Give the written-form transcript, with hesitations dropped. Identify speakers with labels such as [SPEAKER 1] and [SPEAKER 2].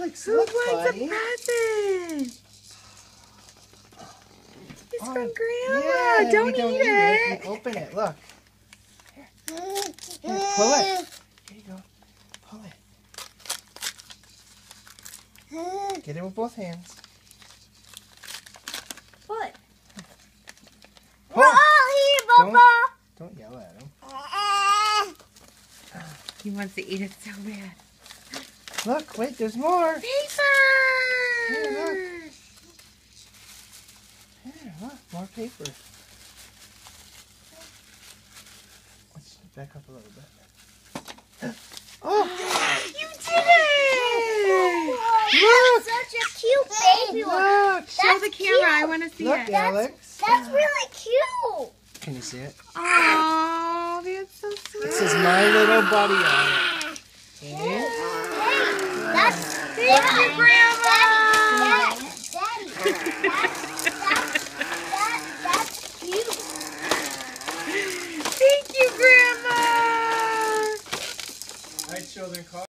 [SPEAKER 1] Alex,
[SPEAKER 2] Who
[SPEAKER 1] look,
[SPEAKER 2] wants
[SPEAKER 1] buddy.
[SPEAKER 2] a present? It's from Grandma.
[SPEAKER 1] Yeah,
[SPEAKER 2] Don't
[SPEAKER 1] we don't
[SPEAKER 2] eat it.
[SPEAKER 1] You open it. Look. Here, pull it. Here you go. Pull it. Get it with both hands.
[SPEAKER 3] What?
[SPEAKER 1] Pull. Don't yell at him.
[SPEAKER 2] He wants to eat it so bad.
[SPEAKER 1] Look, wait, there's more.
[SPEAKER 2] Paper!
[SPEAKER 1] Here, look. Here, look, more paper. Let's back up a little bit. Oh!
[SPEAKER 2] You did it!
[SPEAKER 1] Look!
[SPEAKER 3] Such a cute baby one.
[SPEAKER 1] Look!
[SPEAKER 2] Show the camera. I want to see
[SPEAKER 1] Look,
[SPEAKER 2] it.
[SPEAKER 1] Alex.
[SPEAKER 3] That's really cute.
[SPEAKER 1] Can you see it?
[SPEAKER 2] Oh, that's so sweet.
[SPEAKER 1] It says My Little Buddy on it. Okay.
[SPEAKER 3] That's
[SPEAKER 2] Thank you, Grandma.
[SPEAKER 3] Daddy.